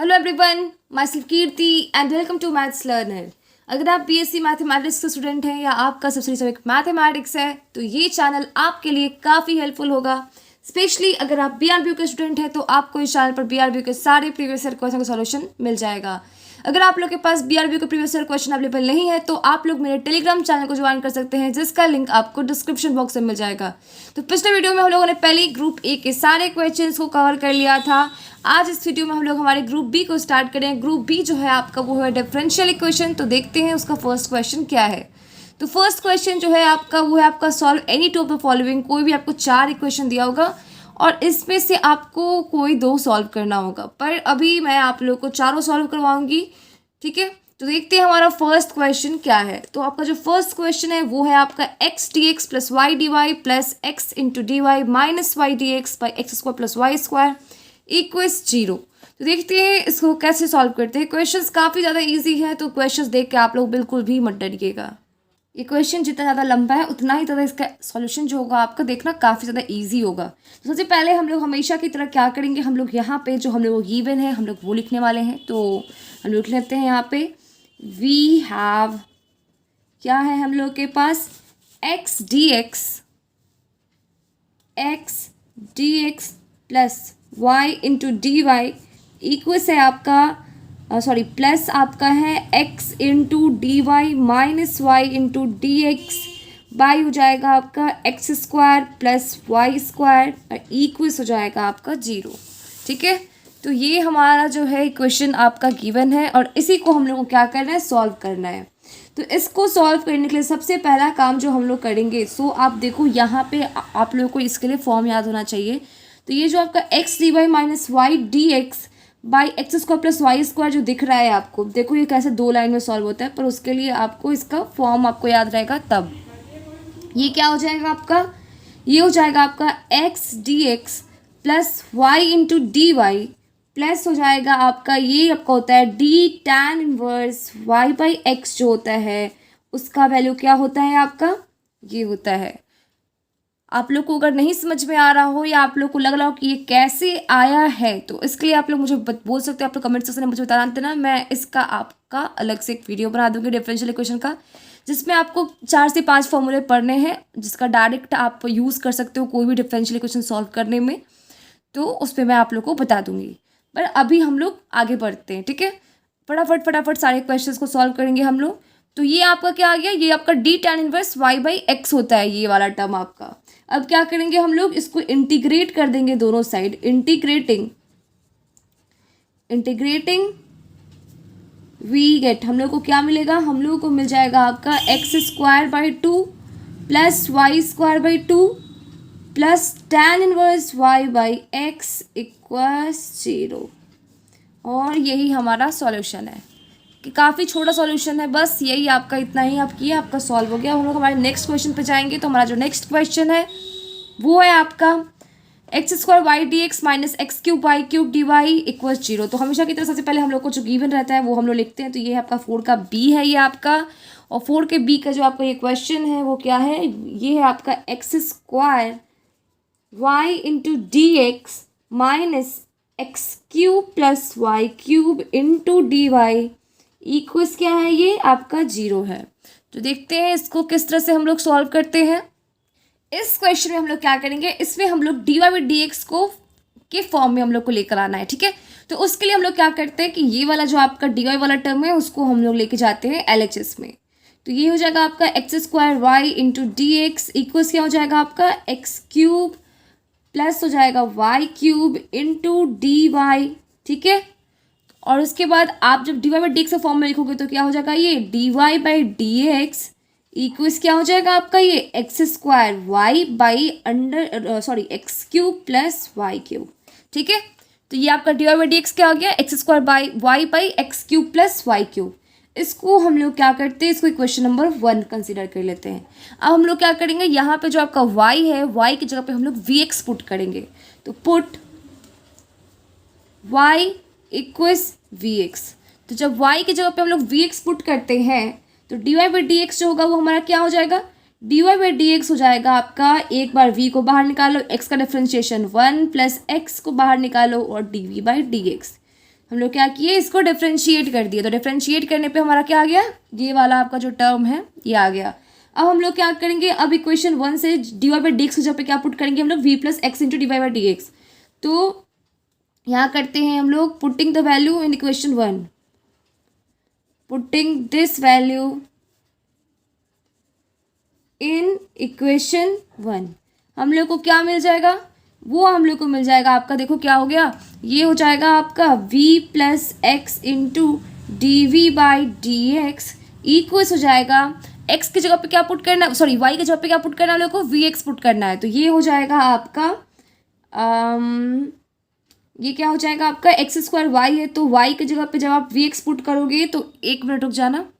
Hello everyone, my self Kirti and welcome to maths learner. अगर आप BSc mathematics के student हैं या आपका सबसे सब्जेक्ट मैथमेटिक्स है तो ये चैनल आपके लिए काफ़ी हेल्पफुल होगा। स्पेशली अगर आप बीआरबीयू के स्टूडेंट हैं तो आपको इस चैनल पर बीआरबीयू के सारे प्रीवियस ईयर क्वेश्चन का सॉल्यूशन मिल जाएगा। अगर आप लोग के पास बीआरबीयू के प्रीवियस ईयर क्वेश्चन अवेलेबल नहीं है तो आप लोग मेरे टेलीग्राम चैनल को ज्वाइन कर सकते हैं, जिसका लिंक आपको डिस्क्रिप्शन बॉक्स में मिल जाएगा। तो पिछले वीडियो में हम लोगों ने पहले ग्रुप ए के सारे क्वेश्चंस को कवर कर लिया था। आज इस वीडियो में हम लोग हमारे ग्रुप बी को स्टार्ट करें। ग्रुप बी जो है आपका वो है डिफरेंशियल इक्वेशन। तो देखते हैं उसका फर्स्ट क्वेश्चन क्या है। तो फर्स्ट क्वेश्चन जो है आपका वो है आपका solve any two of the following. कोई भी आपको 4 इक्वेशन दिया होगा और इसमें से आपको कोई 2 सॉल्व करना होगा, पर अभी मैं आप लोग को चारों सॉल्व करवाऊंगी, ठीक है। तो देखते हैं हमारा फर्स्ट क्वेश्चन क्या है। तो आपका जो फर्स्ट क्वेश्चन है वो है आपका x d x plus y d y plus x into d y minus y d x by x square plus y square equals 0। तो देखते हैं इसको कैसे सॉल्व करते हैं। क्वेश्चंस काफ़ी ज़्यादा इजी है, तो क्वेश्चंस देख के आप लोग बिल्कुल भी मत डरिएगा। ये क्वेश्चन जितना ज़्यादा लंबा है उतना ही ज़्यादा इसका सॉल्यूशन जो होगा आपका देखना काफ़ी ज़्यादा इजी होगा। तो सबसे पहले हम लोग हमेशा की तरह क्या करेंगे, हम लोग यहाँ पे जो हम लोग गिवन है हम लोग वो लिखने वाले हैं। तो हम लोग लिखते हैं यहाँ पे वी हैव, क्या है हम लोग के पास, x d x plus y into d y equals है आपका प्लस आपका है x into d y minus y into d x by हो जाएगा आपका x square plus y square और इक्वल्स हो जाएगा आपका 0, ठीक है। तो ये हमारा जो है इक्वेशन आपका गिवन है और इसी को हम लोग को क्या करना है, सॉल्व करना है। तो इसको सॉल्व करने के लिए सबसे पहला काम जो हम लोग करेंगे, सो आप देखो यहाँ पे आप लोगों को इसके लिए फॉर्म याद होना चाहिए। तो ये जो आपका x d y minus y d x by x square plus y square जो दिख रहा है आपको, देखो ये कैसे 2 लाइन में सॉल्व होता है, पर उसके लिए आपको इसका फॉर्म आपको याद रहेगा। तब ये क्या हो जाएगा आपका, ये हो जाएगा आपका x d x plus y into d y plus हो जाएगा आपका, ये आपका होता है d tan inverse y by x जो होता है उसका वैल्यू क्या होता है आपका, ये होता है। आप लोग को अगर नहीं समझ में आ रहा हो या आप लोग को लग रहा हो कि ये कैसे आया है तो इसके लिए आप लोग मुझे बोल सकते हो, आप लोग कमेंट सेक्शन में मुझे बता देना। मैं इसका आपका अलग से एक वीडियो बना दूंगी डिफरेंशियल इक्वेशन का, जिसमें आपको 4 से 5 फॉर्मूले पढ़ने हैं, जिसका डायरेक्ट आप यूज़ कर सकते हो कोई भी डिफरेंशियल इक्वेशन सॉल्व करने में। तो उस पर मैं आप लोग को बता दूंगी, पर अभी हम लोग आगे बढ़ते हैं, ठीक है। फटाफट सारे क्वेश्चंस को सॉल्व करेंगे हम लोग। तो ये आपका क्या आ गया, ये आपका d tan inverse y by x होता है, ये वाला टर्म आपका। अब क्या करेंगे हम लोग, इसको इंटीग्रेट कर देंगे दोनों साइड। इंटीग्रेटिंग वी गेट, हम लोग को क्या मिलेगा, हम लोग को मिल जाएगा आपका x square by 2 plus y square by 2 plus tan inverse y by x equals 0। और यही हमारा सॉल्यूशन है, कि काफ़ी छोटा सॉल्यूशन है, बस यही आपका इतना ही आप किया, आपका सॉल्व हो गया। हम लोग हमारे नेक्स्ट क्वेश्चन पे जाएंगे। तो हमारा जो नेक्स्ट क्वेश्चन है वो है आपका x square y d x minus x cube y cube d y equal 0। तो हमेशा की तरह सबसे पहले हम लोग को जो गिवन रहता है वो हम लोग लिखते हैं। तो ये है आपका 4 का बी है ये आपका, और 4 के बी का जो आपका ये क्वेश्चन है वो क्या है, ये है आपका x square y into d x minus x cube plus y cube into d y equals क्या है, ये आपका 0 है। तो देखते हैं इसको किस तरह से हम लोग सॉल्व करते हैं। इस क्वेश्चन में हम लोग क्या करेंगे, इसमें हम लोग d y by d x को के फॉर्म में हम लोग को लेकर आना है, ठीक है। तो उसके लिए हम लोग क्या करते हैं कि ये वाला जो आपका डी वाई वाला टर्म है उसको हम लोग लेके जाते हैं LHS में। तो ये हो जाएगा आपका x square y into d x equals क्या हो जाएगा आपका एक्स क्यूब प्लस हो जाएगा y cube into d y, ठीक है। और उसके बाद आप जब d y by d x के फॉर्म में लिखोगे तो क्या हो जाएगा, ये d y by d x equals क्या हो जाएगा आपका, ये x square y by x cube plus y cube, ठीक है। तो ये आपका d y by d x क्या हो गया, x square by y by x cube plus y cube. इसको हम लोग क्या करते हैं, इसको इक्वेशन नंबर 1 कंसीडर कर लेते हैं। अब हम लोग क्या करेंगे, यहाँ पे जो आपका y है, y की जगह पे हम लोग vx पुट करेंगे। तो पुट y इक्वल्स vx। तो जब y की जगह पे हम लोग vx पुट करते हैं तो dy बाई डी एक्स जो होगा वो हमारा क्या हो जाएगा, dy बाई डी एक्स हो जाएगा आपका, एक बार v को बाहर निकालो, x का डिफ्रेंशिएशन 1 प्लस x को बाहर निकालो और dv बाई डी एक्स। हम लोग क्या किए, इसको डिफ्रेंशिएट कर दिए। तो डिफ्रेंशिएट करने पे हमारा क्या आ गया, ये वाला आपका जो टर्म है ये आ गया। अब हम लोग क्या करेंगे, अब इक्वेशन 1 से d y by d x की जगह पे क्या पुट करेंगे हम लोग, v plus x into d y by d x. तो यहाँ करते हैं हम लोग putting the value in equation 1, putting this value in equation 1, हम लोग को क्या मिल जाएगा, वो हम लोग को मिल जाएगा आपका, देखो क्या हो गया, ये हो जाएगा आपका v plus x into d v by d x equals हो जाएगा, x की जगह पे क्या पुट करना है, सॉरी y की जगह पे क्या पुट करना है, हम लोग को वी एक्स पुट करना है। तो ये हो जाएगा आपका ये क्या हो जाएगा आपका एक्स स्क्वायर वाई है, तो y की जगह पे जब आप वी एक्स पुट करोगे तो 1 मिनट रुक जाना।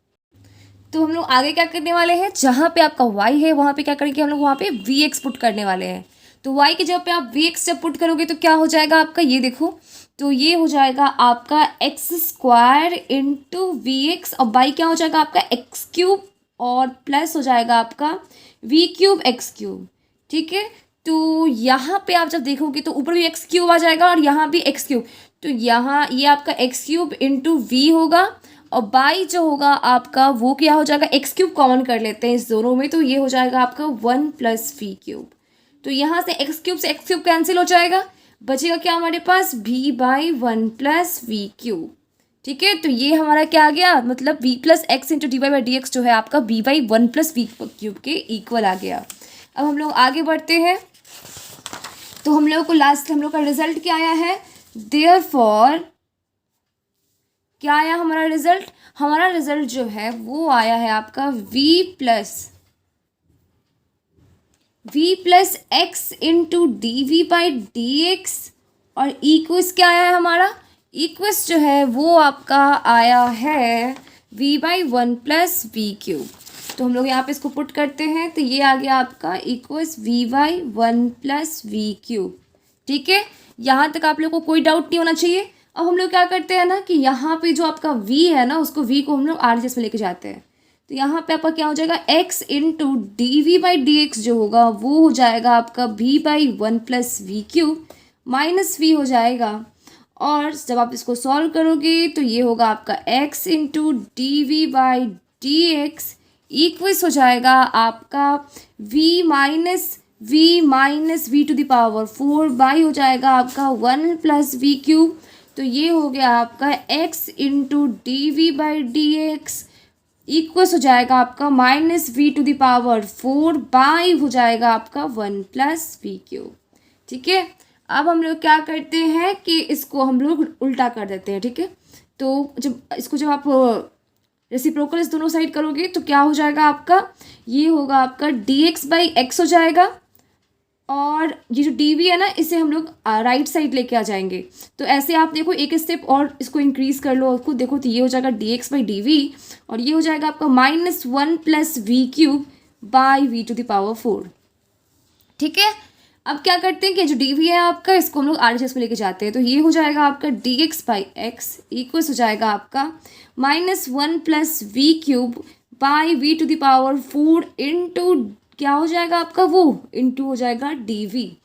तो हम लोग आगे क्या करने वाले हैं, जहाँ पे आपका y है वहाँ पे क्या करेंगे हम लोग, वहाँ पे वी एक्स पुट करने वाले हैं। तो y की जगह पे आप वी एक्स जब पुट करोगे तो क्या हो जाएगा आपका, ये देखो, तो ये हो जाएगा आपका x square into v x, और y क्या हो जाएगा आपका एक्स क्यूब, और प्लस हो जाएगा आपका वी क्यूब एक्स क्यूब। ठीक है, तो यहाँ पे आप जब देखोगे तो ऊपर भी एक्स क्यूब आ जाएगा और यहाँ भी एक्स क्यूब, तो यहाँ ये आपका एक्स क्यूब इंटू वी होगा, और बाई जो होगा आपका वो क्या हो जाएगा, एक्स क्यूब कॉमन कर लेते हैं इस दोनों में, तो ये हो जाएगा आपका 1 प्लस वी क्यूब। तो यहाँ से एक्स क्यूब कैंसिल हो जाएगा, बचेगा क्या हमारे पास, v by 1 plus v cube. ठीक है, तो ये हमारा क्या आ गया, मतलब v plus x into d y by d x जो है आपका v by 1 plus v cube के इक्वल आ गया। अब हम लोग आगे बढ़ते हैं, तो हम लोग को लास्ट हम लोग का रिजल्ट क्या आया है, देयरफॉर क्या आया हमारा रिजल्ट, हमारा रिजल्ट जो है वो आया है आपका v plus x into d v by d x, और इक्वस क्या आया है हमारा, इक्वस जो है वो आपका आया है v by 1 plus v cube. तो हम लोग यहाँ पे इसको पुट करते हैं, तो ये आ गया आपका equals v by 1 plus v cube. ठीक है, यहाँ तक आप लोग को कोई डाउट नहीं होना चाहिए। अब हम लोग क्या करते हैं ना कि यहाँ पे जो आपका v है ना, उसको v को हम लोग RHS में लेके जाते हैं। तो यहाँ पे आपका क्या हो जाएगा, x into d v by d x जो होगा वो हो जाएगा आपका v by 1 plus v cube minus v हो जाएगा, और जब आप इसको सॉल्व करोगे तो ये होगा आपका x into d v by d x equals हो जाएगा आपका v minus v to the power 4 by हो जाएगा आपका 1 प्लस वी क्यूब। तो ये हो गया आपका x into d v by d x equals हो जाएगा आपका minus v to the power 4 by हो जाएगा आपका 1 प्लस वी क्यूब। ठीक है, अब हम लोग क्या करते हैं कि इसको हम लोग उल्टा कर देते हैं। ठीक है, तो जब आप रेसिप्रोकल इस दोनों साइड करोगे तो क्या हो जाएगा आपका, ये होगा आपका डी एक्स बाई एक्स हो जाएगा, और ये जो डी वी है ना इसे हम लोग राइट साइड लेके आ जाएंगे। तो ऐसे आप देखो एक स्टेप और इसको इंक्रीज कर लो, खुद देखो, तो ये हो जाएगा d x by d v, और ये हो जाएगा आपका minus 1 plus v cube by v to the power 4। ठीक है, अब क्या करते हैं कि जो डी वी है आपका इसको हम लोग RHS में लेके जाते हैं। तो ये हो जाएगा आपका d x by x equals हो जाएगा आपका minus 1 plus v cube by v to the power 4 into क्या हो जाएगा आपका, वो इंटू हो जाएगा डी वी।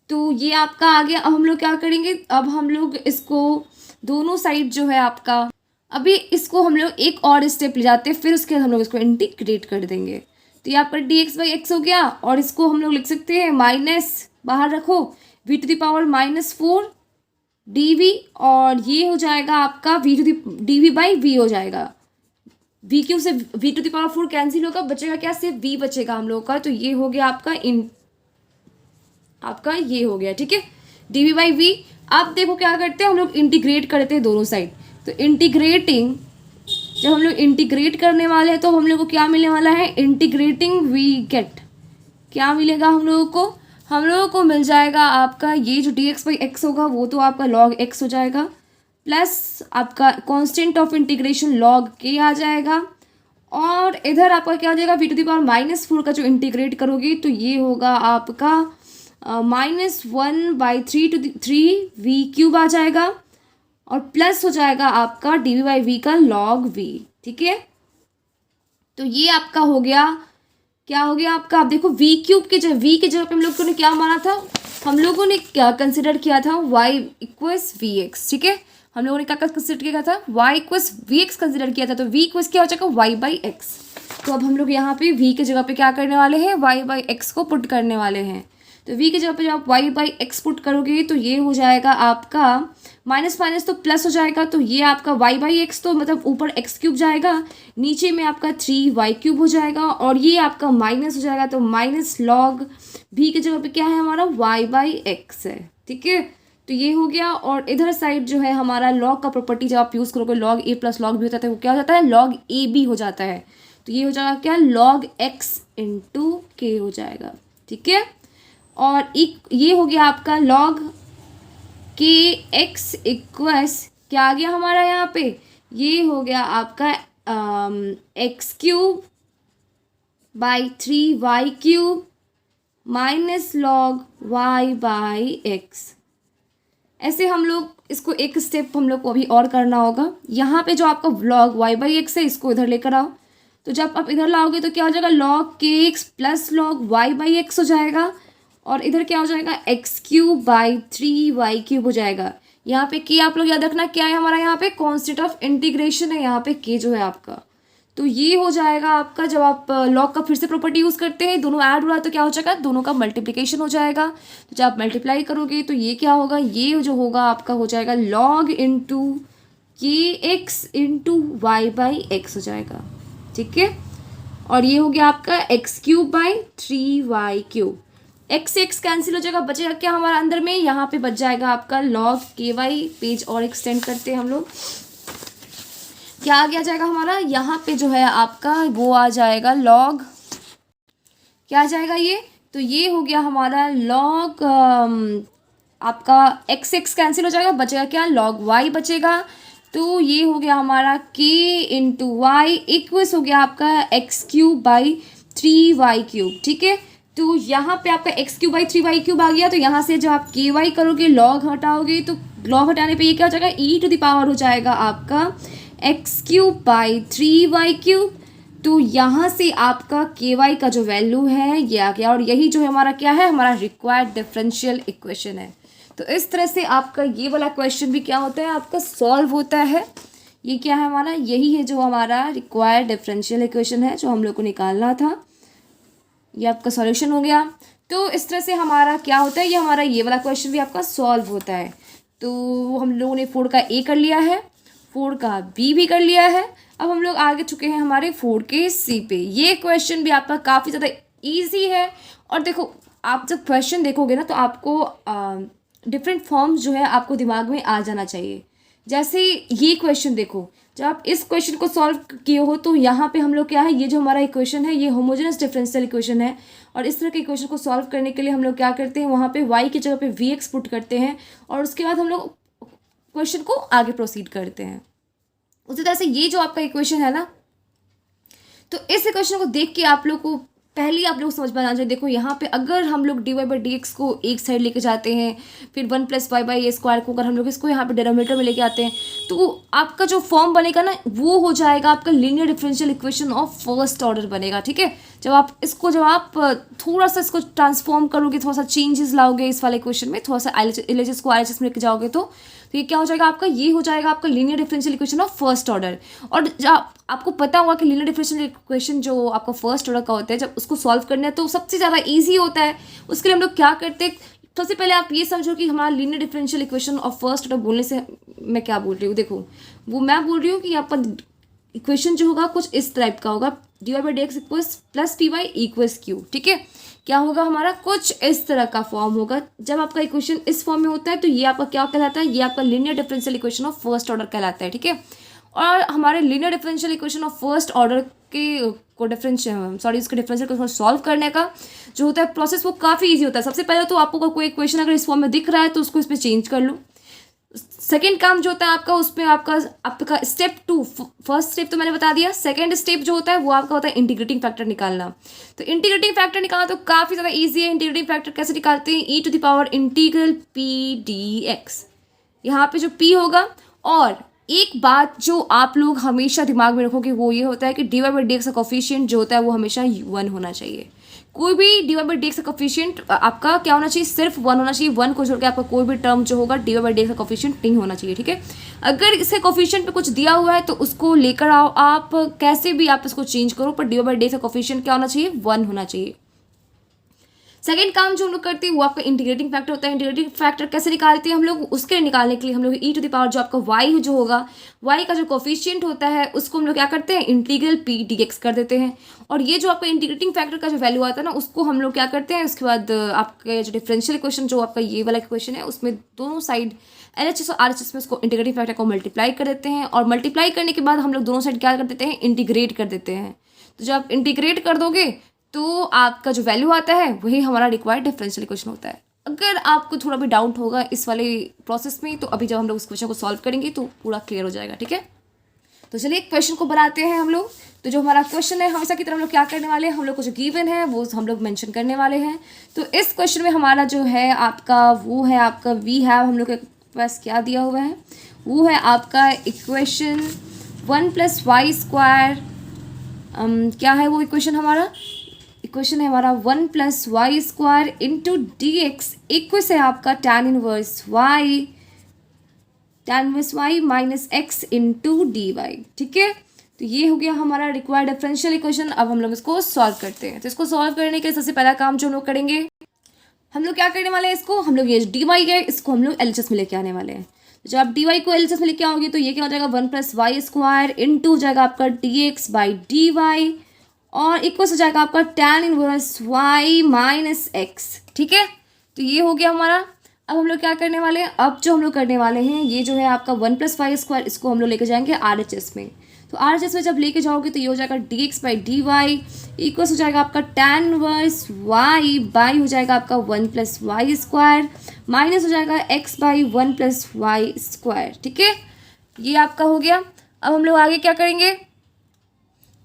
तो ये आपका आ गया। अब हम लोग क्या करेंगे, अब हम लोग इसको दोनों साइड जो है आपका, अभी इसको हम लोग एक और स्टेप ले जाते हैं, फिर उसके बाद हम लोग इसको इंटीग्रेट कर देंगे। तो ये आपका डी एक्स बाई एक्स हो गया, और इसको हम लोग लिख सकते हैं माइनस, बाहर रखो, v to the power minus 4 d v, और ये हो जाएगा आपका v to the d v by v हो जाएगा, वी क्यू से v to the power 4 cancel होगा, बचेगा क्या, सिर्फ वी बचेगा हम लोग का। तो ये हो गया आपका ये हो गया। ठीक है, डी वी बाई वी। अब देखो क्या करते हैं हम लोग, इंटीग्रेट करते हैं दोनों साइड। तो इंटीग्रेटिंग, जब हम लोग इंटीग्रेट करने वाले हैं तो हम लोग को क्या मिलने वाला है, इंटीग्रेटिंग वी गेट, क्या मिलेगा हम लोगों को मिल जाएगा आपका ये जो डी एक्स बाई एक्स होगा वो तो आपका लॉग एक्स हो जाएगा, प्लस आपका कांस्टेंट ऑफ इंटीग्रेशन लॉग के आ जाएगा, और इधर आपका क्या हो जाएगा, v to the power minus 4 का जो इंटीग्रेट करोगे तो ये होगा आपका माइनस 1 बाई 3 वी क्यूब आ जाएगा, और प्लस हो जाएगा आपका डी वी बाई वी का लॉग वी। ठीक है, तो ये आपका हो गया, क्या हो गया आपका, आप देखो वी क्यूब के जगह पे हम लोगों ने क्या माना था, हम लोगों ने क्या कंसिडर किया था, y इक्वल्स वी एक्स। ठीक है, हम लोगों ने क्या कंसिडर किया था, y equals v x consider किया था, तो v इक्वस क्या हो जाएगा y बाई एक्स। तो अब हम लोग यहाँ पे v की जगह पे क्या करने वाले हैं, y बाई एक्स को पुट करने वाले हैं। तो v की जगह पे जब आप y बाई एक्स पुट करोगे तो ये हो जाएगा आपका माइनस माइनस तो प्लस हो जाएगा, तो ये आपका y बाई एक्स तो मतलब ऊपर एक्स क्यूब जाएगा, नीचे में आपका 3y क्यूब हो जाएगा, और ये आपका माइनस हो जाएगा, तो माइनस लॉग v की जगह पे क्या है हमारा y बाई एक्स है। ठीक है, तो ये हो गया। और इधर साइड जो है हमारा लॉग का प्रॉपर्टी जब आप यूज़ करोगे, लॉग ए प्लस लॉग बी होता है, वो क्या हो जाता है, लॉग ए बी हो जाता है। तो ये हो जाएगा क्या, लॉग एक्स इंटू के हो जाएगा। ठीक है, और ये हो गया आपका लॉग के एक्स इक्वस क्या आ गया हमारा यहाँ पे, ये हो गया आपका x cube by 3y cube minus log y by x. ऐसे हम लोग इसको एक स्टेप हम लोग को अभी और करना होगा। यहाँ पे जो आपका लॉग y बाई एक्स है, इसको इधर लेकर आओ। तो जब आप इधर लाओगे तो क्या हो जाएगा, लॉग के x plus log y by x हो जाएगा, और इधर क्या हो जाएगा, x cube by 3y cube हो जाएगा। यहाँ पे के आप लोग याद रखना क्या है हमारा, यहाँ पे कॉन्स्टेंट ऑफ इंटीग्रेशन है, यहाँ पे के जो है आपका। तो ये हो जाएगा आपका, जब आप लॉग का फिर से प्रॉपर्टी यूज़ करते हैं, दोनों ऐड हो रहा है तो क्या हो जाएगा, दोनों का मल्टीप्लिकेशन हो जाएगा। तो जब आप मल्टीप्लाई करोगे तो ये क्या होगा, ये जो होगा आपका हो जाएगा लॉग इंटू के x into y by x हो जाएगा। ठीक है, और ये हो गया आपका x cube by 3y cube. X x cancel हो जाएगा, बचेगा क्या हमारा अंदर में, यहाँ पे बच जाएगा आपका लॉग के वाई। पेज और एक्सटेंड करते हैं हम लोग, क्या आ गया जाएगा हमारा, यहाँ पे जो है आपका वो आ जाएगा लॉग, क्या आ जाएगा ये, तो ये हो गया हमारा लॉग आपका एक्स एक्स कैंसिल हो जाएगा, बचेगा क्या, लॉग वाई बचेगा। तो ये हो गया हमारा के इंटू वाई इक्वस हो गया आपका x cube by 3y cube. ठीक है, तो यहाँ पे आपका x cube by 3y cube आ गया। तो यहाँ से जब आप के वाई करोगे, लॉग हटाओगे, तो लॉग हटाने पे ये क्या हो जाएगा, ई टू द पावर हो जाएगा आपका x cube by 3y cube. तो यहाँ से आपका के वाई का जो वैल्यू है ये आ गया, और यही जो है हमारा क्या है, हमारा रिक्वायर्ड डिफरेंशियल इक्वेशन है। तो इस तरह से आपका ये वाला क्वेश्चन भी क्या होता है, आपका सॉल्व होता है। ये क्या है हमारा, यही है जो हमारा रिक्वायर्ड डिफरेंशियल इक्वेशन है जो हम लोग को निकालना था। ये आपका सॉल्यूशन हो गया। तो इस तरह से हमारा क्या होता है, ये हमारा ये वाला क्वेश्चन भी आपका सॉल्व होता है। तो हम लोगों ने 4 का ए कर लिया है, 4 का बी भी कर लिया है। अब हम लोग आगे चुके हैं हमारे 4 के सी पे। ये क्वेश्चन भी आपका काफ़ी ज़्यादा ईजी है। और देखो, आप जब क्वेश्चन देखोगे ना तो आपको डिफरेंट फॉर्म्स जो है आपको दिमाग में आ जाना चाहिए। जैसे ये क्वेश्चन देखो, जब आप इस क्वेश्चन को सॉल्व किए हो तो यहाँ पे हम लोग क्या है, ये जो हमारा इक्वेशन है ये होमोजेनस डिफरेंशियल इक्वेशन है। और इस तरह के इक्वेशन को सॉल्व करने के लिए हम लोग क्या करते हैं, वहाँ पे y की जगह पे वी एक्स पुट करते हैं, और उसके बाद हम लोग क्वेश्चन को आगे प्रोसीड करते हैं। उसी तरह से ये जो आपका इक्वेशन है ना, तो इस इक्वेशन को देख के आप लोग को पहले आप लोग समझ में आना चाहिए। देखो यहाँ पे अगर हम लोग d y by d x को एक साइड लेके जाते हैं, फिर 1 plus y by a square को अगर हम लोग इसको यहाँ पे डिनोमिनेटर में लेके आते हैं, तो आपका जो फॉर्म बनेगा ना वो हो जाएगा आपका linear differential equation of first order बनेगा। ठीक है, जब आप थोड़ा सा इसको ट्रांसफॉर्म करोगे, थोड़ा सा चेंजेस लाओगे इस वाले क्वेश्चन में, थोड़ा सा एलएचएस को आरएचएस में लेके जाओगे, तो ये क्या हो जाएगा आपका, ये हो जाएगा आपका linear differential equation of first order. और जब आपको पता होगा कि लीनियर डिफरेंशियल इक्वेशन जो आपका फर्स्ट ऑर्डर का होता है, जब उसको सॉल्व करना है तो सबसे ज़्यादा ईजी होता है। उसके लिए हम लोग क्या करते हैं, सबसे पहले आप ये समझो कि हमारा linear differential equation of first order बोलने से मैं क्या बोल रही हूँ, देखो वो मैं बोल रही हूँ कि आपका इक्वेशन जो होगा कुछ इस टाइप का होगा, d y by d x equals plus p y equals q. ठीक है, क्या होगा हमारा, कुछ इस तरह का फॉर्म होगा। जब आपका इक्वेशन इस फॉर्म में होता है तो ये आपका क्या कहलाता है, ये आपका linear differential equation of first order कहलाता है। ठीक है, और हमारे linear differential equation of first order के को उसके डिफरेंशियल को सॉल्व करने का जो होता है प्रोसेस, वो काफ़ी ईजी होता है। सबसे पहले तो आपको कोई इक्वेशन अगर इस फॉर्म में दिख रहा है तो उसको इस पर चेंज कर लो। सेकेंड काम जो होता है आपका, उसमें आपका स्टेप 2, फर्स्ट स्टेप तो मैंने बता दिया। सेकेंड स्टेप जो होता है वो आपका होता है इंटीग्रेटिंग फैक्टर निकालना। तो इंटीग्रेटिंग फैक्टर निकालना तो काफ़ी ज़्यादा ईजी है। इंटीग्रेटिंग फैक्टर कैसे निकालते हैं, e to the power integral p d x, यहाँ पे जो पी होगा। और एक बात जो आप लोग हमेशा दिमाग में रखोगे वो ये होता है कि d y by d x का कोफिशिएंट जो होता है वो हमेशा 1 होना चाहिए। कोई भी d y by d x का कोफिशिएंट आपका क्या होना चाहिए, सिर्फ 1 होना चाहिए। 1 को छोड़ के आपका कोई भी टर्म जो होगा d y by d x का कोफिशिएंट नहीं होना चाहिए, ठीक है। अगर इसके कोफिशिएंट पे कुछ दिया हुआ है तो उसको लेकर आओ, आप कैसे भी आप इसको चेंज करो, पर d y by d x का कोफिशिएंट क्या होना चाहिए, 1 होना चाहिए। सेकेंड काम जो हम लोग करते हैं वो आपका इंटीग्रेटिंग फैक्टर होता है। इंटीग्रेटिंग फैक्टर कैसे निकालते हैं हम लोग, उसके निकालने के लिए हम लोग ई टू द पावर जो आपका वाई जो होगा, वाई का जो कोफिशिएंट होता है उसको हम लोग क्या करते हैं, इंटीग्रल पी डी एक्स कर देते हैं। और ये जो आपका इंटीग्रेटिंग फैक्टर का जो वैल्यू आता है ना, उसको हम लोग क्या करते हैं, उसके बाद आपके जो डिफरेंशियल इक्वेशन जो आपका ये वाला इक्वेशन है उसमें दोनों साइड LHS और RHS में उसको इंटीग्रेटिंग फैक्टर को मल्टीप्लाई कर देते हैं। और मल्टीप्लाई करने के बाद हम लोग दोनों साइड क्या कर देते हैं, इंटीग्रेट कर देते हैं। तो जब आप इंटीग्रेट कर दोगे तो आपका जो वैल्यू आता है वही हमारा रिक्वायर्ड डिफरेंशियल इक्वेशन होता है। अगर आपको थोड़ा भी डाउट होगा इस वाले प्रोसेस में तो अभी जब हम लोग इस क्वेश्चन को सॉल्व करेंगे तो पूरा क्लियर हो जाएगा, ठीक है। तो चलिए क्वेश्चन को बनाते हैं हम लोग। तो जो हमारा क्वेश्चन है हमेशा की तरह हम लोग क्या करने वाले हैं, हम लोग को जो गिवन है वो हम लोग मेंशन करने वाले हैं। तो इस क्वेश्चन में हमारा जो है आपका वो है आपका वी हैव, हम लोग के पास क्या दिया हुआ है वो है आपका इक्वेशन 1 + y²। क्या है वो इक्वेशन, हमारा इक्वेशन है हमारा 1 + y² into d x equals है आपका tan inverse y minus x into d y, ठीक है। तो ये हो गया हमारा रिक्वायर्ड डिफरेंशियल इक्वेशन। अब हम लोग इसको सॉल्व करते हैं। तो इसको सॉल्व करने के लिए सबसे पहला काम जो हम लोग करेंगे, हम लोग क्या करने वाले हैं, इसको हम लोग ये डी वाई है इसको हम लोग LHS में लेके आने वाले हैं। तो जब आप डी वाई को LHS में लेके आओगे तो ये क्या हो जाएगा, 1 + y² इंटू हो जाएगा आपका dx बाई डी वाई और इक्वल हो जाएगा आपका tan inverse y minus x, ठीक है। तो ये हो गया हमारा। अब हम लोग क्या करने वाले हैं, अब जो हम लोग करने वाले हैं ये जो है आपका 1 + y² इसको हम लोग लेके जाएंगे RHS में। तो RHS में जब लेके जाओगे तो ये हो जाएगा dx by d y equal हो जाएगा आपका tan इनवर्स y बाई हो जाएगा आपका 1 + y² माइनस हो जाएगा x बाई 1 + y², ठीक है। ये आपका हो गया। अब हम लोग आगे क्या करेंगे,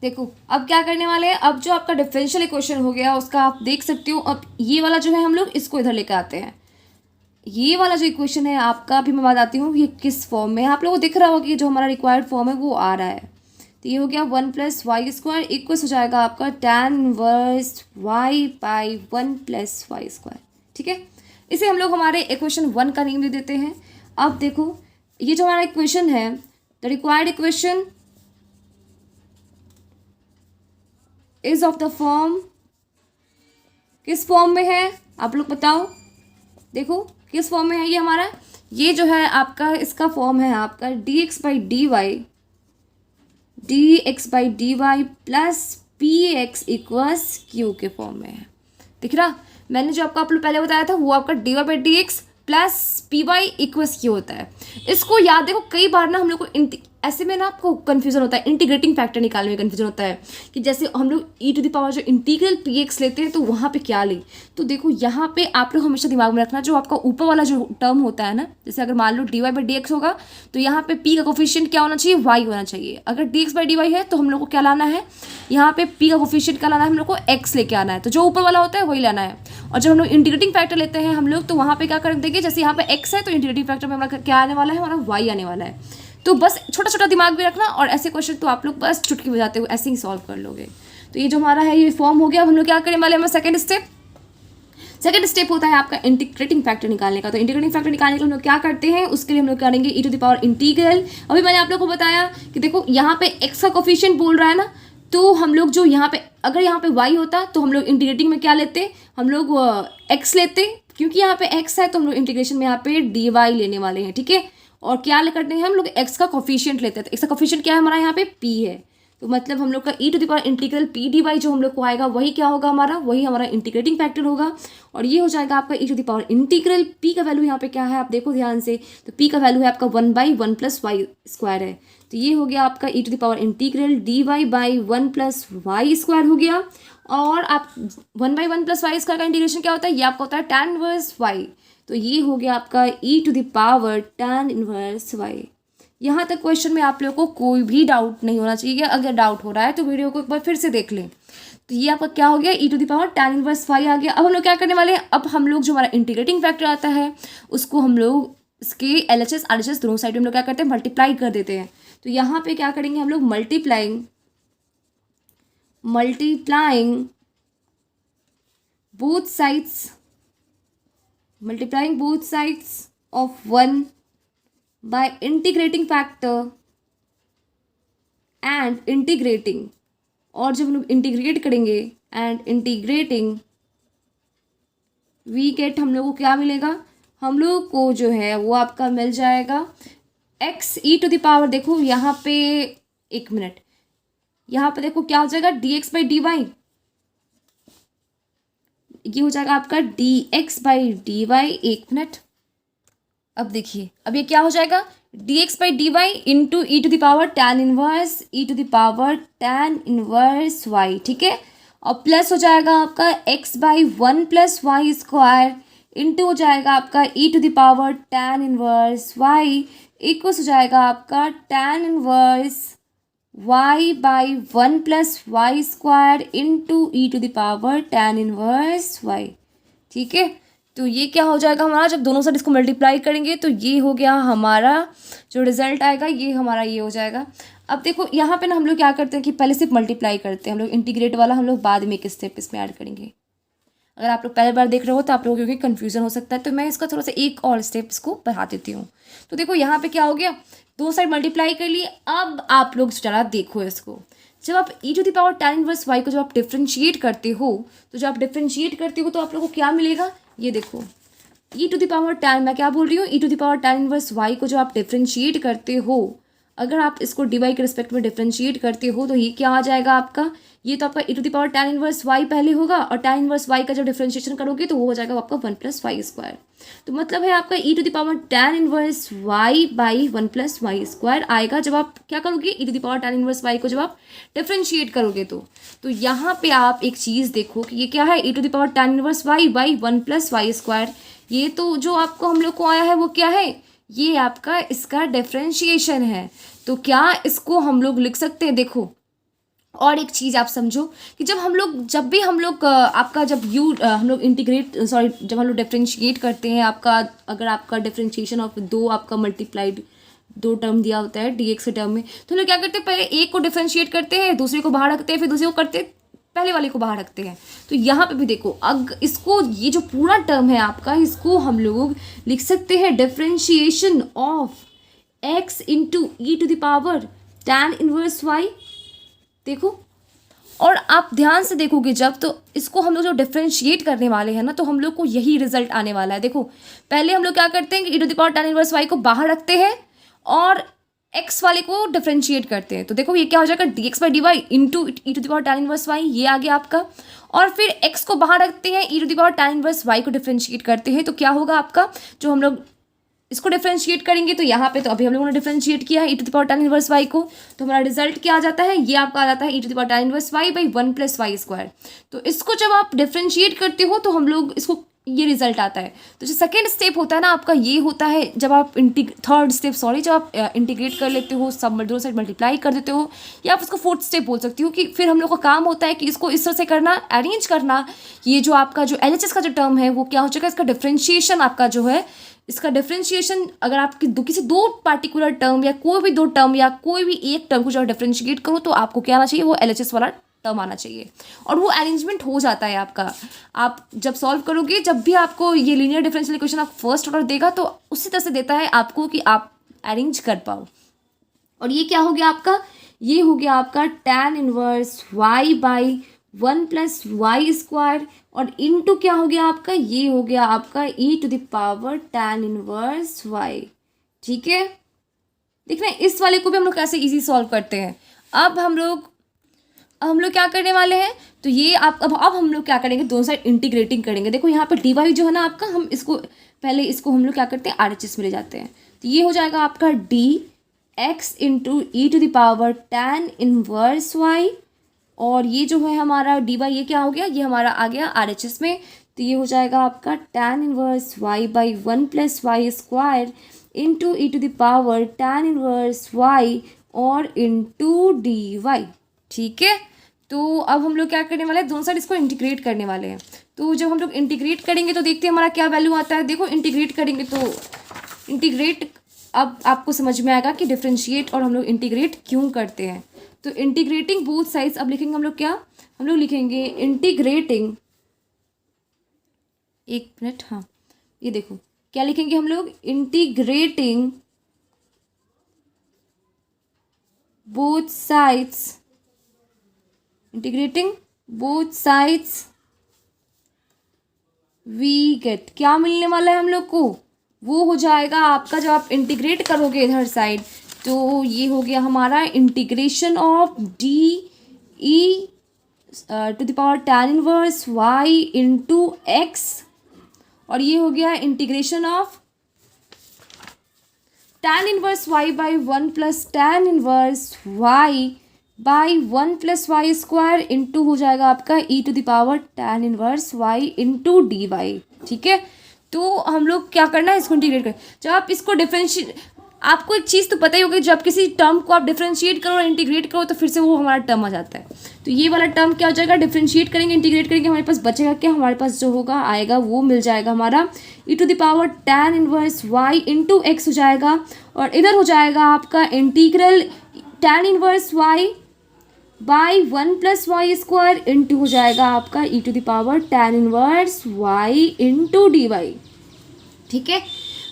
देखो अब क्या करने वाले हैं, अब जो आपका डिफरेंशियल इक्वेशन हो गया उसका आप देख सकते हो। अब ये वाला जो है हम लोग इसको इधर लेकर आते हैं। ये वाला जो इक्वेशन है आपका, अभी मैं बताती हूँ ये किस फॉर्म में है। आप लोगों को दिख रहा होगा कि जो हमारा रिक्वायर्ड फॉर्म है वो आ रहा है। तो ये हो गया 1 + y² इक्वल हो जाएगा आपका tan inverse y by 1 + y², ठीक है। इसे हम लोग हमारे इक्वेशन 1 का नेम दे देते हैं। अब देखो ये जो हमारा इक्वेशन है, the required equation is of the form, किस फॉर्म में है आप लोग बताओ, देखो किस फॉर्म में है ये हमारा, ये जो है आपका इसका फॉर्म है आपका dx by d y plus px equals q के फॉर्म में है। दिख रहा, मैंने जो आपको आप लोग पहले बताया था वो आपका dy by d x plus p y equals q होता है। इसको याद देखो, कई बार ना हम लोग को ऐसे में ना आपको कन्फ्यूजन होता है, इंटीग्रेटिंग फैक्टर निकालने में कन्फ्यूजन होता है कि जैसे हम लोग ई टू द पावर जो इंटीग्रल पी एक्स लेते हैं तो वहाँ पे क्या ले। तो देखो यहाँ पे आप लोग हमेशा दिमाग में रखना जो आपका ऊपर वाला जो टर्म होता है ना, जैसे अगर मान लो d y by d x होगा तो यहाँ पे पी का कोफिशिएंट क्या होना चाहिए, वाई होना चाहिए। अगर d x by d y है तो हम लोग को क्या लाना है, यहाँ पे पी का कोफिशिएंट क्या लाना है, हम लोग को एक्स लेके आना है। तो जो ऊपर वाला होता है वही लाना है। और जब हम लोग इंटीग्रेटिंग फैक्टर लेते हैं हम लोग तो वहाँ पे क्या कर देंगे, जैसे यहाँ पे एक्स है तो इंटीग्रेटिंग फैक्टर में हमारा क्या आने वाला है, हमारा वाई आने वाला है। तो बस छोटा छोटा दिमाग में रखना और ऐसे क्वेश्चन तो आप लोग बस चुटकी बजाते हुए ऐसे ही सॉल्व कर लोगे। तो ये जो हमारा है ये फॉर्म हो गया। अब हम लोग क्या करने वाले हैं, सेकंड स्टेप होता है आपका इंटीग्रेटिंग फैक्टर निकालने का। तो इंटीग्रेटिंग फैक्टर निकालने के लिए हम लोग क्या करते हैं, उसके लिए हम लोग करेंगे ई टू द पावर इंटीग्रल। अभी मैंने आप लोग को बताया कि देखो यहाँ पे एक्स का कोफिशिएंट बोल रहा है ना, तो हम लोग जो यहाँ पे अगर यहाँ पे वाई होता तो हम लोग इंटीग्रेटिंग में क्या लेते, हम लोग एक्स लेते। क्योंकि यहाँ पे एक्स है तो हम लोग इंटीग्रेशन में यहाँ पे डी वाई लेने वाले हैं, ठीक है। और क्या करते हैं हम लोग एक्स का कोफिशिएंट लेते हैं। तो एक्स का कोफिशिएंट क्या है हमारा यहाँ पे पी है। तो मतलब हम लोग का e to the power integral p d y जो हम लोग को आएगा वही क्या होगा हमारा, वही हमारा इंटीग्रेटिंग फैक्टर होगा। और ये हो जाएगा आपका e to the power integral. P का वैल्यू यहाँ पे क्या है आप देखो ध्यान से, तो पी का वैल्यू है आपका 1 बाई 1 + y² है। तो ये हो गया आपका e to the power integral d y by 1 + y² हो गया। और आप 1 बाई 1 + y² का इंटीग्रेशन क्या होता है, ये आपका होता है tan इनवर्स y। तो ये हो गया आपका e to the power tan inverse y। यहाँ तक क्वेश्चन में आप लोगों को कोई भी डाउट नहीं होना चाहिए। अगर डाउट हो रहा है तो वीडियो को एक बार फिर से देख लें। तो ये आपका क्या हो गया, e to the power tan inverse y आ गया। अब हम लोग क्या करने वाले हैं, अब हम लोग जो हमारा इंटीग्रेटिंग फैक्टर आता है उसको हम लोग इसके LHS RHS दोनों साइड में हम लोग क्या करते हैं, मल्टीप्लाई कर देते हैं। तो यहाँ पे क्या करेंगे हम लोग, multiplying both sides, multiplying both sides of 1 by integrating factor and integrating, और जब हम लोग इंटीग्रेट करेंगे एंड इंटीग्रेटिंग, वी गेट, हम लोग को क्या मिलेगा, हम लोग को जो है वो आपका मिल जाएगा x e to the power, देखो यहाँ पे, एक मिनट, यहाँ पे देखो क्या हो जाएगा, d x by d y, ये हो जाएगा आपका d x by d y, एक मिनट, अब देखिए, अब ये क्या हो जाएगा, d x by d y into e to the power tan inverse e to the power tan inverse y, ठीक है, और प्लस हो जाएगा आपका x by 1 plus y square into हो जाएगा आपका e to the power tan inverse Y equals हो जाएगा आपका tan inverse y by 1 plus y square into e to the power tan inverse y, ठीक है। तो ये क्या हो जाएगा हमारा, जब दोनों साइड इसको मल्टीप्लाई करेंगे तो ये हो गया हमारा जो रिजल्ट आएगा, ये हमारा ये हो जाएगा। अब देखो यहाँ पे ना हम लोग क्या करते हैं कि पहले सिर्फ मल्टीप्लाई करते हैं हम लोग, इंटीग्रेट वाला हम लोग बाद में एक स्टेप इसमें ऐड करेंगे। अगर आप लोग पहली बार देख रहे हो तो आप लोगों को कन्फ्यूजन हो सकता है, तो मैं इसका थोड़ा सा एक और स्टेप इसको बढ़ा देती हूँ। तो देखो यहाँ पे क्या हो गया, दो साइड मल्टीप्लाई कर लिए। अब आप लोग जरा देखो इसको, जब आप e to the power tan inverse y को जब आप डिफ्रेंशिएट करते हो, तो जब आप डिफ्रेंशिएट करते हो तो आप लोगों को क्या मिलेगा, ये देखो e to the power tan, मैं क्या बोल रही हूँ, e to the power tan inverse y को जो आप डिफ्रेंशिएट करते हो, अगर आप इसको डी वाई के रिस्पेक्ट में डिफ्रेंशिएट करते हो तो ये क्या आ जाएगा आपका, ये तो आपका e to the power tan inverse y पहले होगा, और टैन इनवर्स वाई का जब डिफ्रेंशिएशन करोगे तो वो हो जाएगा आपका 1 प्लस वाई स्क्वायर। तो मतलब है आपका e to the power tan inverse y by 1 plus y square आएगा जब आप क्या करोगे, e to the power tan inverse y को जब आप डिफ्रेंशिएट करोगे। तो यहाँ पे आप एक चीज़ देखो कि ये क्या है, e to the power tan inverse y by 1 plus y square, ये तो जो आपको हम लोग को आया है वो क्या है, ये आपका इसका डिफ्रेंशिएशन है। तो क्या इसको हम लोग लिख सकते हैं, देखो और एक चीज़ आप समझो कि जब भी हम लोग आपका जब हम लोग इंटीग्रेट जब हम लोग डिफ्रेंशिएट करते हैं, आपका अगर आपका डिफ्रेंशिएशन ऑफ दो आपका मल्टीप्लाइड दो टर्म दिया होता है डी एक्स के टर्म में, तो हम लोग क्या करते हैं, पहले एक को डिफ्रेंशिएट करते हैं, दूसरे को बाहर रखते हैं, फिर दूसरे को करते पहले वाले को बाहर रखते हैं। तो यहाँ पे भी देखो, इसको ये जो पूरा टर्म है आपका, इसको हम लोग लिख सकते हैं differentiation of x into e to the power tan inverse y, देखो, और आप ध्यान से देखोगे जब, तो इसको हम लोग जो डिफ्रेंशिएट करने वाले हैं ना, तो हम लोग को यही रिजल्ट आने वाला है। देखो पहले हम लोग क्या करते हैं कि e to the power tan inverse y को बाहर रखते हैं और एक्स वाले को डिफ्रेंशिएट करते हैं, तो देखो ये क्या हो जाएगा, d x by d y into e to the power tan inverse y, ये आ गया आपका, और फिर एक्स को बाहर रखते हैं, e to the power tan inverse y को डिफ्रेंशिएट करते हैं, तो क्या होगा आपका, जो हम लोग इसको डिफ्रेंशिएट करेंगे, तो यहाँ पे तो अभी हम लोगों ने डिफ्रेंशिएट किया है e to the power tan inverse y को, तो हमारा रिजल्ट क्या आ जाता है, ये आपका आ जाता है e to the power tan inverse y by 1 plus y square. तो इसको जब आप डिफ्रेंशिएट करते हो तो हम लोग इसको ये रिजल्ट आता है। तो जो सेकेंड स्टेप होता है ना आपका, ये होता है जब आप थर्ड स्टेप जब आप इंटीग्रेट कर लेते हो, सब दोनों साइड मल्टीप्लाई कर देते हो, या आप उसको फोर्थ स्टेप बोल सकती हो, कि फिर हम लोग का काम होता है कि इसको इस तरह से करना, अरेंज करना, ये जो आपका जो LHS का जो टर्म है वो क्या हो जाएगा, इसका डिफ्रेंशिएशन आपका जो है, इसका डिफ्रेंशिएशन अगर आपकी किसी दो पार्टिकुलर टर्म या कोई भी दो टर्म या कोई भी एक टर्म को जब डिफ्रेंशिएट करो, तो आपको क्या आना चाहिए, वो LHS वाला टर्म आना चाहिए, और वो अरेंजमेंट हो जाता है आपका। आप जब सॉल्व करोगे, जब भी आपको ये लीनियर डिफरेंशियल इक्वेशन आप फर्स्ट ऑर्डर देगा, तो उसी तरह से देता है आपको कि आप अरेंज कर पाओ। और ये क्या हो गया आपका, ये हो गया आपका tan inverse y by 1 plus y square, और इनटू क्या हो गया आपका, ये हो गया आपका e to the power tan inverse y, ठीक है। देखना इस वाले को भी हम लोग कैसे इजी सॉल्व करते हैं। अब हम लोग क्या करने वाले हैं, तो ये अब हम लोग क्या करेंगे, दोनों साइड इंटीग्रेटिंग करेंगे। देखो यहाँ पर डी वाई जो है ना आपका, हम इसको पहले इसको हम लोग क्या करते हैं, RHS में ले जाते हैं, तो ये हो जाएगा आपका d x into e to the power tan inverse y, और ये जो है हमारा डी वाई, ये क्या हो गया, ये हमारा आ गया RHS में, तो ये हो जाएगा आपका tan inverse y by 1 plus y square into e to the power tan inverse y और इंटू डी वाई, ठीक है। तो अब हम लोग क्या करने वाले हैं, दोनों साइड इसको इंटीग्रेट करने वाले हैं। तो जब हम लोग इंटीग्रेट करेंगे तो देखते हैं हमारा क्या वैल्यू आता है। देखो इंटीग्रेट करेंगे तो इंटीग्रेट, अब आपको समझ में आएगा कि डिफ्रेंशिएट और हम लोग इंटीग्रेट क्यों करते हैं। तो इंटीग्रेटिंग बोथ साइड्स, अब लिखेंगे हम लोग क्या, हम लोग लिखेंगे इंटीग्रेटिंग एक मिनट, हाँ ये देखो क्या लिखेंगे हम लोग, integrating both sides, integrating both sides we get, क्या मिलने वाला है हम लोग को, वो हो जाएगा आपका, जब आप इंटीग्रेट करोगे इधर साइड तो ये हो गया हमारा integration of d e to the power tan inverse y into x, और ये हो गया integration of tan inverse y by 1 plus tan inverse y by 1 plus y square into हो जाएगा आपका e to the power tan inverse y into d y. ठीक है, तो हम लोग क्या करना है, इसको इंटीग्रेट करें। जब आप इसको डिफरेंशिएट, आपको एक चीज़ तो पता ही होगी, जब किसी टर्म को आप डिफरेंशिएट करो और इंटीग्रेट करो तो फिर से वो हमारा टर्म आ जाता है। तो ये वाला टर्म क्या हो जाएगा, डिफरेंशिएट करेंगे इंटीग्रेट करेंगे, हमारे पास बचेगा क्या, हमारे पास जो होगा आएगा वो मिल जाएगा हमारा e to the power tan inverse y into x हो जाएगा, और इधर हो जाएगा आपका integral tan inverse y by 1 plus y square into हो जाएगा आपका e to the power tan inverse y into d y. ठीक है,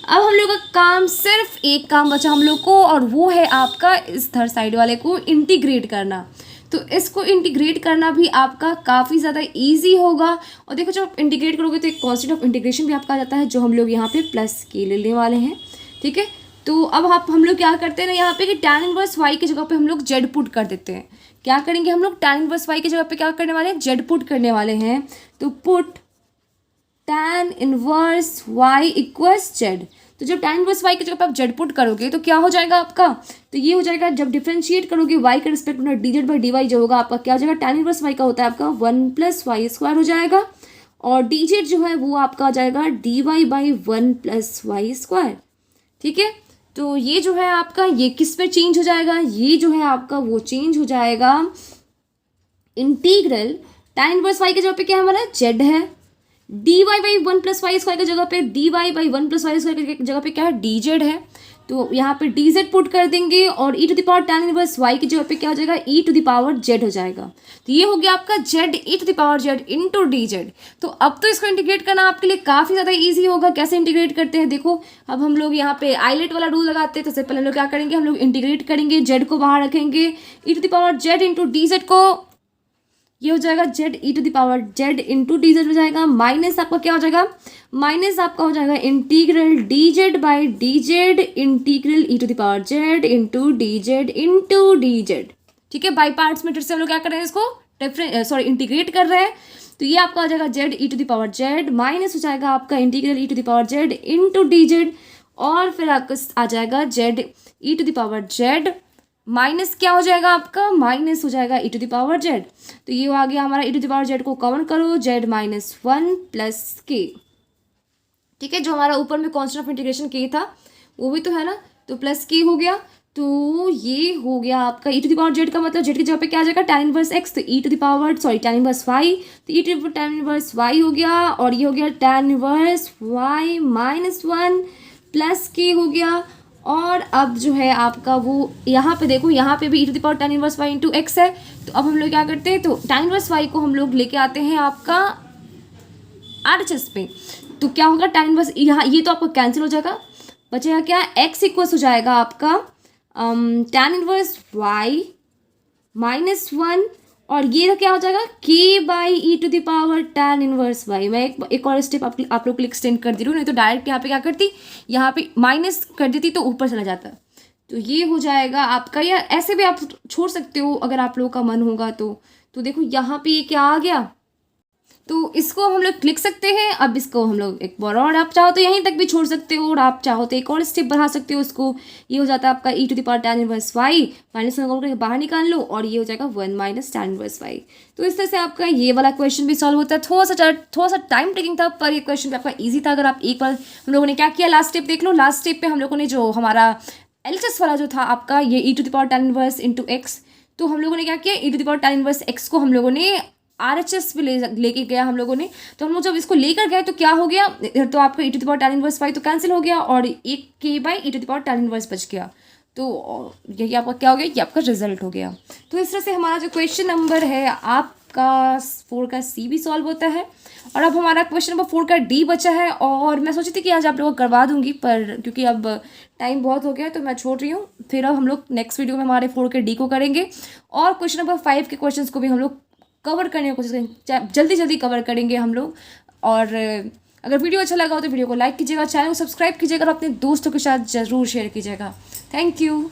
अब हम लोग का काम, सिर्फ एक काम बचा हम लोग को, और वो है आपका इस थर्ड साइड वाले को इंटीग्रेट करना। तो इसको इंटीग्रेट करना भी आपका काफ़ी ज़्यादा इजी होगा। और देखो जब आप इंटीग्रेट करोगे तो एक कॉन्स्टेंट ऑफ इंटीग्रेशन भी आपका आ जाता है, जो हम लोग यहाँ पे प्लस के लेने वाले हैं। ठीक है, तो अब हम लोग क्या करते हैं ना यहाँ पे कि tan इनवर्स y की जगह पे हम लोग z पुट कर देते हैं। क्या करेंगे हम लोग, tan इनवर्स y की जगह पे क्या करने वाले हैं, z पुट करने वाले हैं। तो put tan inverse y equals z। तो जब tan इनवर्स y की जगह पे आप z पुट करोगे तो क्या हो जाएगा आपका, तो ये हो जाएगा, जब डिफरेंशिएट करोगे y के रिस्पेक्ट में d z by d y जो होगा आपका क्या हो जाएगा, tan इनवर्स y का होता है आपका 1 प्लस वाई स्क्वायर हो जाएगा, और डी जेड जो है वो आपका आ जाएगा d y by 1 plus y square. ठीक है, तो ये जो है आपका, ये किस में चेंज हो जाएगा, ये जो है आपका वो चेंज हो जाएगा इंटीग्रल tan इनवर्स y की जगह पे क्या है हमारा z है, d y by 1 plus y square की जगह पे d y by 1 plus y square की जगह पे क्या है, डी जेड है। तो यहाँ पे डी जेड पुट कर देंगे, और e to the power tan inverse y की जगह पे क्या हो जाएगा, e to the power z हो जाएगा। तो ये हो गया आपका z e to the power z into d z. तो अब तो इसको इंटीग्रेट करना आपके लिए काफ़ी ज़्यादा ईजी होगा। कैसे इंटीग्रेट करते हैं देखो, अब हम लोग यहाँ पे आइलेट वाला रूल लगाते हैं। तो सबसे पहले हम लोग क्या करेंगे, हम लोग इंटीग्रेट करेंगे, z को बाहर रखेंगे, e to the power z into d z को, ये हो जाएगा z e to the power z into d z हो जाएगा, माइनस आपका क्या हो जाएगा, माइनस आपका हो जाएगा integral d z by d z integral e to the power z into d z into d z. ठीक है, बाई पार्ट्स में फिर से हम लोग क्या कर रहे हैं, इसको इंटीग्रेट कर रहे हैं। तो ये आपका आ जाएगा z e to the power z minus हो जाएगा आपका integral e to the power z into d z, और फिर आपका आ जाएगा z e to the power z minus क्या हो जाएगा आपका, माइनस हो जाएगा e to the power z। तो ये आ गया हमारा e to the power z को कवर करो, z माइनस 1 प्लस k। ठीक है, जो हमारा ऊपर में कॉन्स्टेंट ऑफ इंटीग्रेशन k था वो भी तो है ना, तो प्लस k हो गया। तो ये हो गया आपका e to the power z का मतलब z की जगह पे क्या आ जाएगा, tan इनवर्स x, तो e to the power tan inverse y, तो e to the power tan inverse y हो गया, और ये हो गया tan inverse y minus 1 plus k हो गया। और अब जो है आपका वो यहाँ पे देखो, यहाँ पे भी e to the power tan inverse y into x है। तो अब हम लोग क्या करते हैं, तो tan इनवर्स y को हम लोग लेके आते हैं आपका RHS पे। तो क्या होगा, tan इनवर्स यहाँ ये तो आपको कैंसिल हो जाएगा, बचेगा क्या, x इक्वल्स हो जाएगा आपका tan इनवर्स y माइनस 1, और ये क्या हो जाएगा k by e to the power tan inverse y। मैं एक और स्टेप आप लोग के लिए एक्सटेंड कर दे रही हूँ, नहीं तो डायरेक्ट यहाँ पे क्या करती, यहाँ पे माइनस कर देती तो ऊपर चला जाता। तो ये हो जाएगा आपका, या ऐसे भी आप छोड़ सकते हो अगर आप लोगों का मन होगा तो देखो यहाँ पे ये क्या आ गया, तो इसको हम लोग लिख सकते हैं। अब इसको हम लोग एक बार और, आप चाहो तो यहीं तक भी छोड़ सकते हो, और आप चाहो तो एक और स्टेप बढ़ा सकते हो उसको। ये हो जाता है आपका e to the power tan inverse y minus 1 करके बाहर निकाल लो, और ये हो जाएगा 1 माइनस tan इनवर्स y। तो इस तरह से आपका ये वाला क्वेश्चन भी सॉल्व होता है। थोड़ा सा टाइम टेकिंग था, पर ये क्वेश्चन भी आपका ईजी था। अगर आप एक बार, हम लोगों ने क्या किया, लास्ट स्टेप देख लो, लास्ट स्टेप पे हम लोगों ने जो हमारा LHS वाला जो था आपका, ये e to the power tan inverse into x, तो हम लोगों ने क्या किया, e to the power tan inverse x को हम लोगों ने RHS पे लेके गया हम लोगों ने। तो हम लोग जब इसको लेकर गए तो क्या हो गया, तो आपका e to the power tan inverse y तो कैंसिल हो गया, और एक k by e to the power tan inverse बच गया। तो यही आपका क्या हो गया, ये आपका रिजल्ट हो गया। तो इस तरह से हमारा जो क्वेश्चन नंबर है, आप का 4 का सी भी सॉल्व होता है। और अब हमारा क्वेश्चन नंबर 4 का डी बचा है, और मैं सोची थी कि आज आप लोगों को करवा दूंगी, पर क्योंकि अब टाइम बहुत हो गया है तो मैं छोड़ रही हूँ। फिर अब हम लोग नेक्स्ट वीडियो में हमारे 4 के डी को करेंगे, और क्वेश्चन नंबर 5 के क्वेश्चन को भी हम लोग कवर करने की कोशिश करेंगे, जल्दी जल्दी कवर करेंगे हम लोग। और अगर वीडियो अच्छा लगा हो तो वीडियो को लाइक कीजिएगा, चैनल को सब्सक्राइब कीजिएगा और अपने दोस्तों के साथ ज़रूर शेयर कीजिएगा। Thank you.